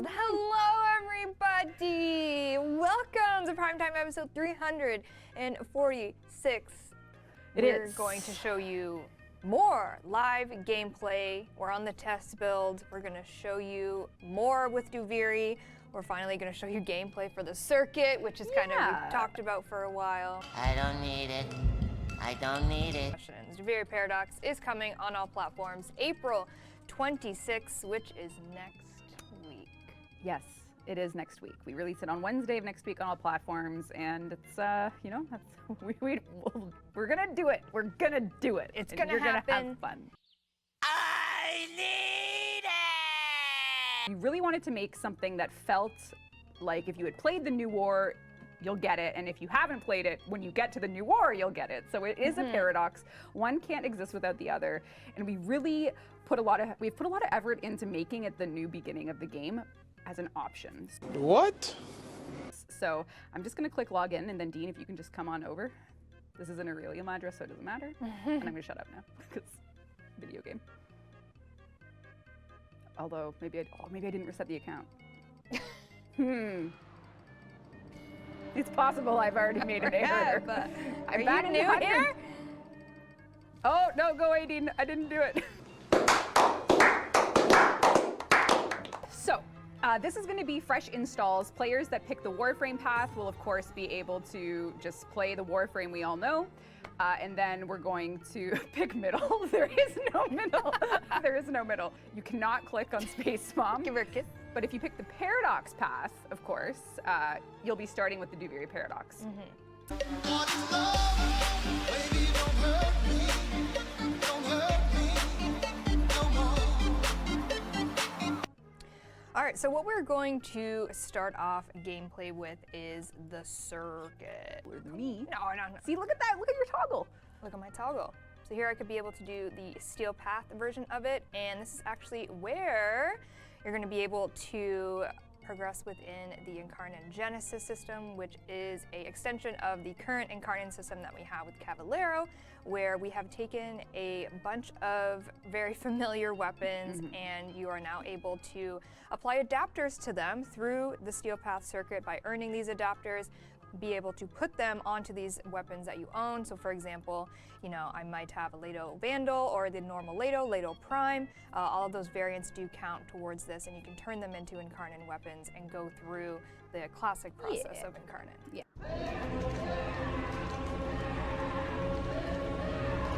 Hello everybody! Welcome to Primetime episode 346. We're going to show you more live gameplay. We're on the test build. We're going to show you more with Duviri. We're finally going to show you gameplay for the circuit, which is kind of we've talked about for a while. I don't need it. I don't need it. Duviri Paradox is coming on all platforms April 26th, which is next week. Yes, it is next week. We release it on Wednesday of next week on all platforms, and it's you know, that's we're gonna do it. We're gonna do it. It's gonna happen. You're gonna have fun. I need it! We really wanted to make something that felt like if you had played the New War, you'll get it, and if you haven't played it, when you get to the New War, you'll get it. So it is a paradox. One can't exist without the other, and we really we've put a lot of effort into making it the new beginning of the game as an option. What? So I'm just gonna click login, and then Dean, if you can just come on over. This is an Aurelium address, so it doesn't matter. And I'm gonna shut up now because video game. Although maybe I didn't reset the account. It's possible I've already made an error. But I'm are back you new here? Oh no, go away, Dean. I didn't do it. So, this is going to be fresh installs. Players that pick the Warframe path will, of course, be able to just play the Warframe we all know. And then we're going to pick middle. There is no middle. There is no middle. You cannot click on Space Bomb. Give her a kiss. But if you pick the Paradox path, of course, you'll be starting with the Duviri Paradox. All right, so what we're going to start off gameplay with is the circuit. Me? No. See, look at that. Look at your toggle. Look at my toggle. So here I could be able to do the steel path version of it, and this is actually where you're going to be able to progress within the incarnon Genesis system, which is an extension of the current incarnon system that we have with Caballero, where we have taken a bunch of very familiar weapons and you are now able to apply adapters to them through the steel path circuit by earning these adapters, be able to put them onto these weapons that you own. So for example, you know, I might have a Lato Vandal or the normal Lato Prime. All of those variants do count towards this, and you can turn them into incarnon weapons and go through the classic process of incarnon.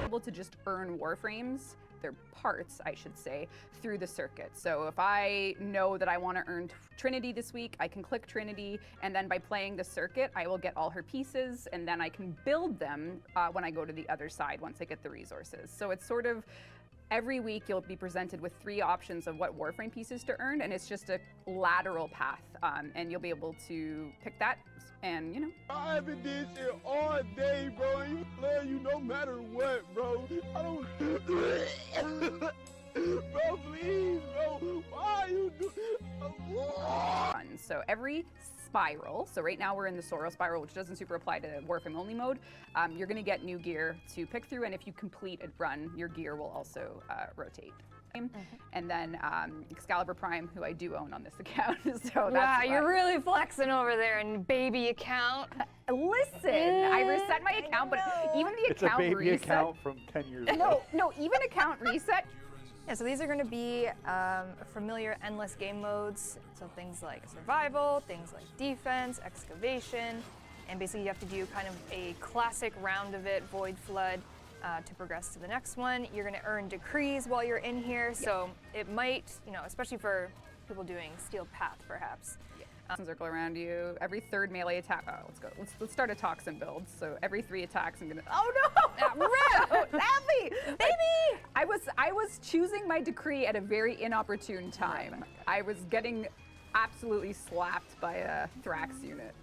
Able to just earn Warframes, their parts, I should say, through the circuit. So if I know that I want to earn Trinity this week, I can click Trinity, and then by playing the circuit, I will get all her pieces, and then I can build them when I go to the other side once I get the resources. So it's sort of every week you'll be presented with 3 options of what Warframe pieces to earn, and it's just a lateral path, and you'll be able to pick that, and you know. I haven't did shit all day, bro. You play you no matter what, bro. I don't. Bro, please, bro. Why you do? So every spiral, so right now we're in the Sorrow spiral, which doesn't super apply to Warframe only mode, you're gonna get new gear to pick through, and if you complete a run, your gear will also rotate. And then Excalibur Prime, who I do own on this account. So wow, you're really flexing over there in baby account. Listen, I reset my account, but even the It's account a baby reset. account from 10 years ago. No, even account reset. Yeah, so these are going to be familiar endless game modes. So things like survival, things like defense, excavation, and basically you have to do kind of a classic round of it, Void Flood, to progress to the next one. You're going to earn decrees while you're in here, so it might, you know, especially for people doing Steel Path, perhaps. Circle around you. Every 3rd melee attack. Oh, let's go. Let's start a toxin build. So every 3 attacks, I'm gonna. Oh no! Abby, baby! I was choosing my decree at a very inopportune time. I was getting absolutely slapped by a Thrax unit.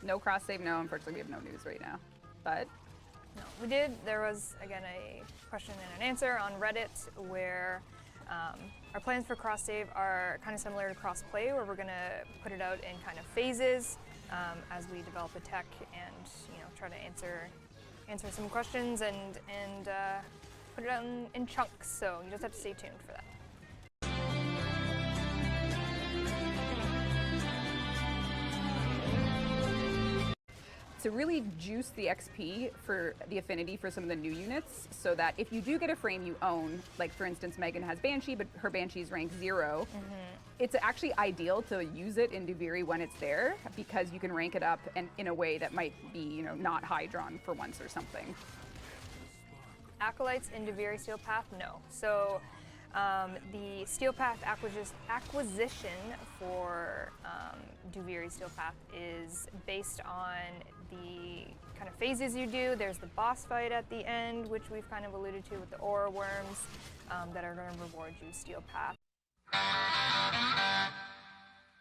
No cross save. No, unfortunately, we have no news right now. But no, we did. There was again a question and an answer on Reddit where. Our plans for cross save are kind of similar to cross play, where we're going to put it out in kind of phases as we develop the tech and try to answer some questions and put it out in chunks. So you just have to stay tuned for that. to really juice the XP for the affinity for some of the new units, so that if you do get a frame you own, like for instance Megan has Banshee, but her Banshee is rank 0, it's actually ideal to use it in Duviri when it's there, because you can rank it up and in a way that might be, you know, not high drawn for once or something. Acolytes in Duviri Steel Path? No. So the Steel Path acquisition for Duviri Steel Path is based on the kind of phases you do. There's the boss fight at the end, which we've kind of alluded to with the aura worms that are going to reward you Steel Path.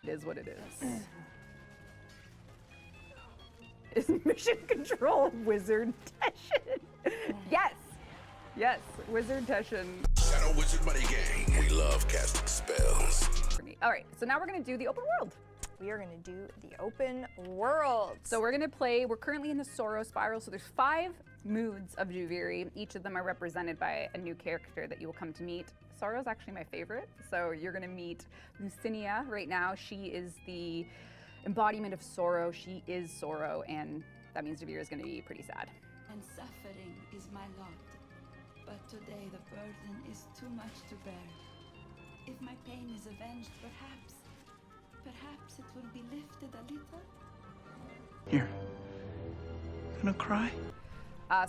It is what it is. Is mission control Wizard Teshin? Yes! Yes, Wizard Teshin. Shadow Wizard Money Gang. We love casting spells. For me. All right, so now we're gonna do the open world. We are going to do the open world. So we're gonna play, we're currently in the Sorrow Spiral, so there's 5 moods of Duviri. Each of them are represented by a new character that you will come to meet. Sorrow's actually my favorite. So you're gonna meet Lucinia right now. She is the embodiment of sorrow. She is sorrow, and that means Duviri is gonna be pretty sad. And suffering is my lot. But today the burden is too much to bear. If my pain is avenged, perhaps it will be lifted a little. Here. Gonna cry?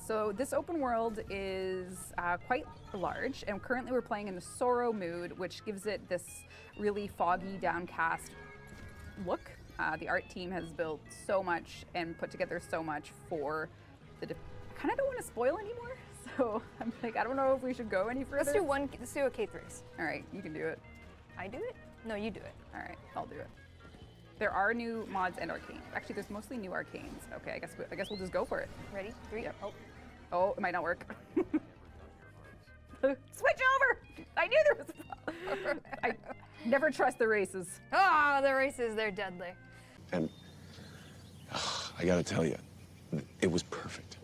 So this open world is quite large, and currently we're playing in the Sorrow mood, which gives it this really foggy, downcast look. The art team has built so much and put together so much for the... I kind of don't want to spoil anymore, so I'm like, I don't know if we should go any further. Let's do a K3s. All right, you can do it. I do it? No, you do it. All right, I'll do it. There are new mods and arcanes. Actually, there's mostly new arcanes. Okay, I guess we'll just go for it. Ready? 3? Yep. Oh. Oh, it might not work. Switch over! I knew there was I never trust the races. Ah, the races, they're deadly. And I gotta tell you, it was perfect.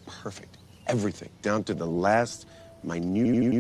Perfect. Everything, down to the last minute